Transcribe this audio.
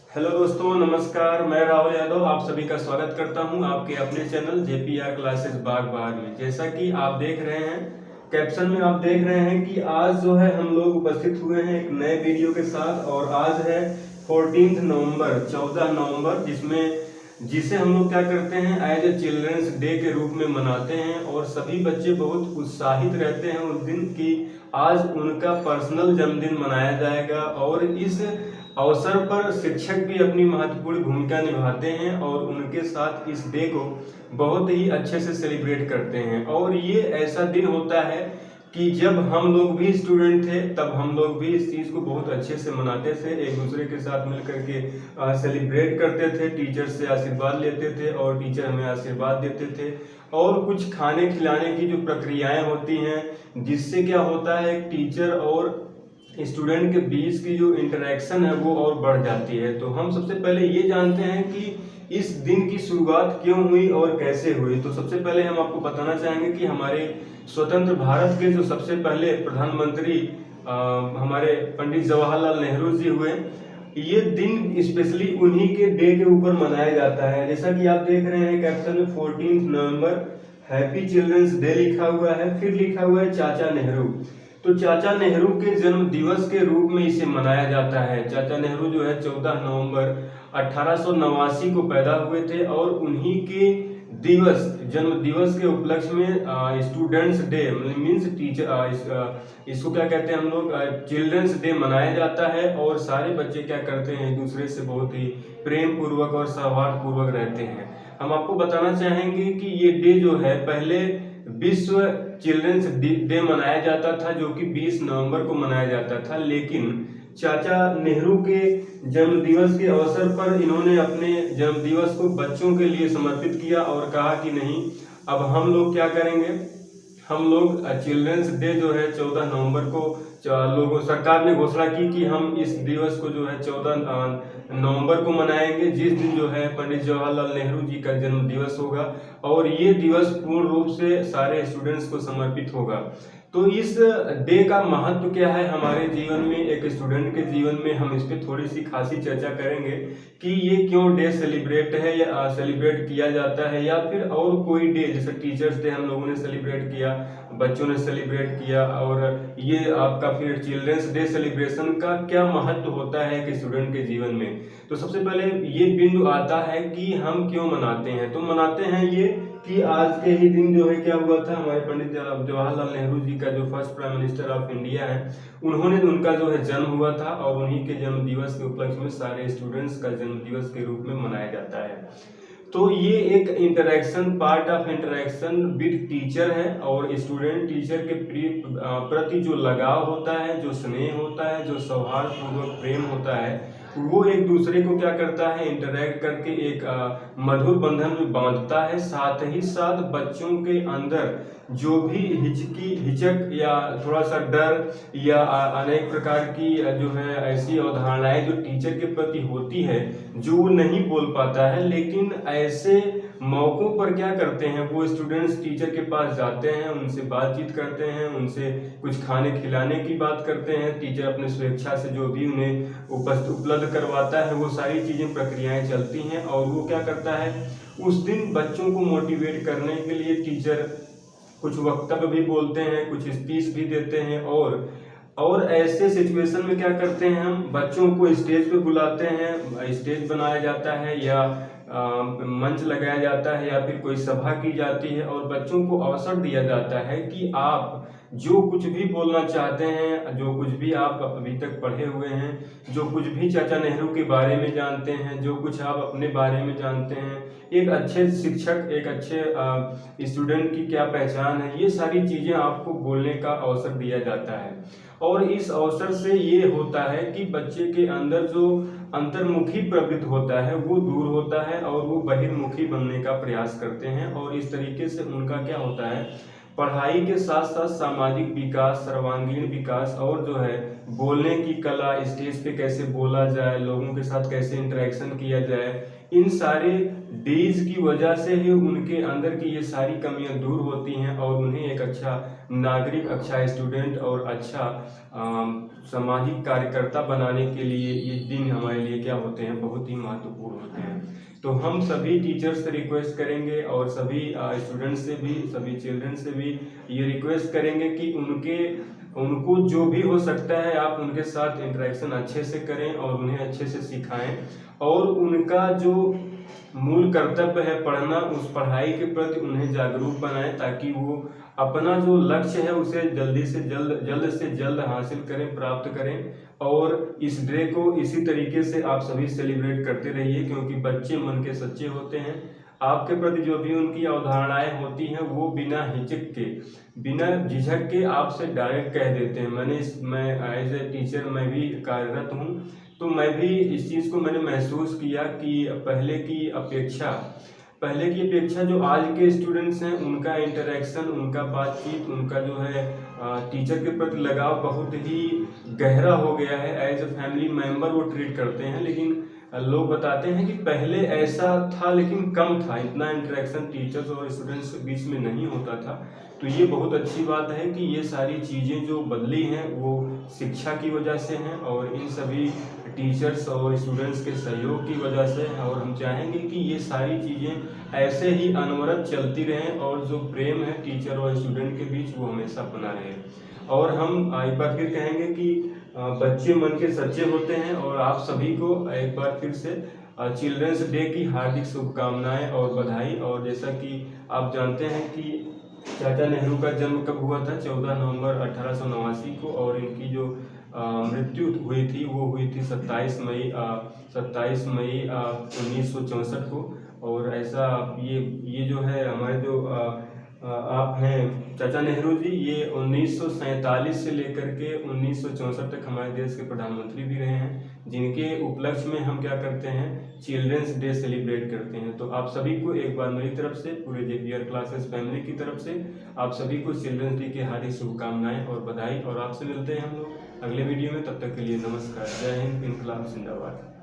Hello दोस्तों, नमस्कार। मैं राहुल यादव आप सभी का स्वागत करता हूं आपके अपने चैनल जेपीआर क्लासेस बाग बहार में। जैसा कि आप देख रहे हैं, कैप्शन में आप देख रहे हैं कि आज जो है हम लोग उपस्थित हुए हैं एक नए वीडियो के साथ। और आज है 14 नवंबर 14 नवंबर, जिसे हम लोग क्या करते हैं, एज ए चिल्ड्रंस डे के रूप में मनाते हैं। और सभी बच्चे बहुत उत्साहित रहते हैं उस दिन की आज उनका पर्सनल जन्मदिन मनाया जाएगा। और इस अवसर पर शिक्षक भी अपनी महत्वपूर्ण भूमिका निभाते हैं और उनके साथ इस डे को बहुत ही अच्छे से सेलिब्रेट करते हैं। और ये ऐसा दिन होता है कि जब हम लोग भी स्टूडेंट थे तब हम लोग भी इस चीज़ को बहुत अच्छे से मनाते थे, एक दूसरे के साथ मिल करके सेलिब्रेट करते थे, टीचर से आशीर्वाद लेते थे और टीचर हमें आशीर्वाद देते थे। और कुछ खाने खिलाने की जो प्रक्रियाएं होती हैं, जिससे क्या होता है, टीचर और स्टूडेंट के बीच की जो इंटरेक्शन है वो और बढ़ जाती है। तो हम सबसे पहले ये जानते हैं कि इस दिन की शुरुआत क्यों हुई और कैसे हुई। तो सबसे पहले हम आपको बताना चाहेंगे कि हमारे स्वतंत्र भारत के जो सबसे पहले प्रधानमंत्री हमारे पंडित जवाहरलाल नेहरू जी हुए। ये दिन स्पेशली उन्हीं के डे के ऊपर मनाया जाता है। जैसा कि आप देख रहे हैं कैप्शन में 14 नवंबर हैप्पी चिल्ड्रंस डे लिखा हुआ है, फिर लिखा हुआ है चाचा नेहरू। तो चाचा नेहरू के जन्म दिवस के रूप में इसे मनाया जाता है। चाचा नेहरू जो है 14 नवंबर 1889 को पैदा हुए थे और उन्हीं के जन्म दिवस के उपलक्ष्य में स्टूडेंट्स डे मीन्स टीचर, इसको क्या कहते हैं हम लोग, चिल्ड्रंस डे मनाया जाता है। और सारे बच्चे क्या करते हैं, एक दूसरे से बहुत ही प्रेम पूर्वक और सौहार्द पूर्वक रहते हैं। हम आपको बताना चाहेंगे कि ये डे जो है पहले विश्व चिल्ड्रंस डे मनाया जाता था, जो कि 20 नवंबर को मनाया जाता था। लेकिन चाचा नेहरू के जन्म दिवस के अवसर पर इन्होंने अपने जन्म दिवस को बच्चों के लिए समर्पित किया और कहा कि नहीं, अब हम लोग क्या करेंगे, हम लोग चिल्ड्रंस डे जो है 14 नवंबर को लोगों सरकार ने घोषणा की कि हम इस दिवस को जो है 14 नवंबर को मनाएंगे, जिस दिन जो है पंडित जवाहरलाल नेहरू जी का जन्म दिवस होगा। और ये दिवस पूर्ण रूप से सारे स्टूडेंट्स को समर्पित होगा। तो इस डे का महत्व क्या है हमारे जीवन में, एक स्टूडेंट के जीवन में, हम इस पर थोड़ी सी खासी चर्चा करेंगे कि ये क्यों डे सेलिब्रेट है या सेलिब्रेट किया जाता है, या फिर और कोई डे जैसे टीचर्स डे हम लोगों ने सेलिब्रेट किया, बच्चों ने सेलिब्रेट किया। और ये आपका फिर चिल्ड्रंस डे सेलिब्रेशन का क्या महत्व होता है एक स्टूडेंट के जीवन में। तो सबसे पहले ये बिंदु आता है कि हम क्यों मनाते हैं। तो मनाते हैं ये कि आज के ही दिन जो है क्या हुआ था, हमारे पंडित जवाहरलाल नेहरू जी का जो first prime minister of India है, उनका जो है जन्म हुआ था। और उन्हीं के जन्म दिवस के उपलक्ष्य में सारे स्टूडेंट्स का जन्म दिवस के रूप में मनाया जाता है। तो ये एक interaction, part of interaction with teacher है। और स्टूडेंट टीचर के प्रति जो लगाव होता है, जो स्नेह होता है, जो सौहार्द पूर्वक प्रेम होता है, वो एक दूसरे को क्या करता है, इंटरेक्ट करके एक मधुर बंधन में बांधता है। साथ ही साथ बच्चों के अंदर जो भी हिचक या थोड़ा सा डर या अनेक प्रकार की जो है ऐसी अवधारणाएं जो टीचर के प्रति होती है, जो वो नहीं बोल पाता है, लेकिन ऐसे मौकों पर क्या करते हैं, वो स्टूडेंट्स टीचर के पास जाते हैं, उनसे बातचीत करते हैं, उनसे कुछ खाने खिलाने की बात करते हैं। टीचर अपने स्वेच्छा से जो भी उन्हें उपलब्ध करवाता है, वो सारी चीज़ें प्रक्रियाएं चलती हैं। और वो क्या करता है, उस दिन बच्चों को मोटिवेट करने के लिए टीचर कुछ वक्तव्य भी बोलते हैं, कुछ स्पीच भी देते हैं। और ऐसे सिचुएशन में क्या करते हैं, हम बच्चों को स्टेज पे बुलाते हैं, स्टेज बनाया जाता है या मंच लगाया जाता है या फिर कोई सभा की जाती है और बच्चों को अवसर दिया जाता है कि आप जो कुछ भी बोलना चाहते हैं, जो कुछ भी आप अभी तक पढ़े हुए हैं, जो कुछ भी चाचा नेहरू के बारे में जानते हैं, जो कुछ आप अपने बारे में जानते हैं, एक अच्छे शिक्षक, एक अच्छे स्टूडेंट की क्या पहचान है, ये सारी चीज़ें आपको बोलने का अवसर दिया जाता है। और इस अवसर से ये होता है कि बच्चे के अंदर जो अंतर्मुखी प्रवृत्ति होता है वो दूर होता है और वो बहिर्मुखी बनने का प्रयास करते हैं। और इस तरीके से उनका क्या होता है, पढ़ाई के साथ साथ सामाजिक विकास, सर्वांगीण विकास और जो है बोलने की कला, स्टेज पे कैसे बोला जाए, लोगों के साथ कैसे इंटरेक्शन किया जाए, इन सारे डीज की वजह से ही उनके अंदर की ये सारी कमियां दूर होती हैं और उन्हें एक अच्छा नागरिक, अच्छा स्टूडेंट और अच्छा सामाजिक कार्यकर्ता बनाने के लिए ये दिन हमारे लिए क्या होते हैं, बहुत ही महत्वपूर्ण होते हैं। तो हम सभी टीचर्स से रिक्वेस्ट करेंगे और सभी स्टूडेंट्स से भी, सभी चिल्ड्रन से भी ये रिक्वेस्ट करेंगे कि उनको जो भी हो सकता है आप उनके साथ इंटरेक्शन अच्छे से करें और उन्हें अच्छे से सिखाएं और उनका जो मूल कर्तव्य है पढ़ना, उस पढ़ाई के प्रति उन्हें जागरूक बनाएं ताकि वो अपना जो लक्ष्य है उसे जल्द से जल्द हासिल करें, प्राप्त करें। और इस डे को इसी तरीके से आप सभी सेलिब्रेट करते रहिए, क्योंकि बच्चे मन के सच्चे होते हैं। आपके प्रति जो भी उनकी अवधारणाएं होती हैं वो बिना हिचक के, बिना झिझक के आपसे डायरेक्ट कह देते हैं। मैं एज ए टीचर मैं भी कार्यरत हूँ, तो मैं भी इस चीज़ को मैंने महसूस किया कि पहले की अपेक्षा जो आज के स्टूडेंट्स हैं उनका इंटरेक्शन, उनका बातचीत, उनका जो है टीचर के प्रति लगाव बहुत ही गहरा हो गया है। एज ए फैमिली मेंबर वो ट्रीट करते हैं। लेकिन लोग बताते हैं कि पहले ऐसा था लेकिन कम था, इतना इंटरेक्शन टीचर्स और स्टूडेंट्स के बीच में नहीं होता था। तो ये बहुत अच्छी बात है कि ये सारी चीज़ें जो बदली हैं वो शिक्षा की वजह से हैं और इन सभी टीचर्स और स्टूडेंट्स के सहयोग की वजह से। और हम चाहेंगे कि ये सारी चीज़ें ऐसे ही अनवरत चलती रहें और जो प्रेम है टीचर और स्टूडेंट के बीच वो हमेशा बना रहे। और हम एक बार फिर कहेंगे कि बच्चे मन के सच्चे होते हैं और आप सभी को एक बार फिर से चिल्ड्रंस डे की हार्दिक शुभकामनाएं और बधाई। और जैसा कि आप जानते हैं कि चाचा नेहरू का जन्म कब हुआ था, 14 नवंबर 1889 को, और इनकी जो मृत्यु हुई थी वो हुई थी 27 मई 1964 को। और ऐसा ये जो है हमारे जो आप हैं चाचा नेहरू जी, ये 1947 से लेकर के 1964 तक हमारे देश के प्रधानमंत्री भी रहे हैं, जिनके उपलक्ष्य में हम क्या करते हैं, चिल्ड्रंस डे सेलिब्रेट करते हैं। तो आप सभी को एक बार मेरी तरफ से, पूरे जेपीआर क्लासेस फैमिली की तरफ से आप सभी को चिल्ड्रंस डे की हार्दिक शुभकामनाएं और बधाई। और आपसे मिलते हैं हम लोग अगले वीडियो में, तब तक के लिए नमस्कार। जय हिंद, इनकलाब जिंदाबाद।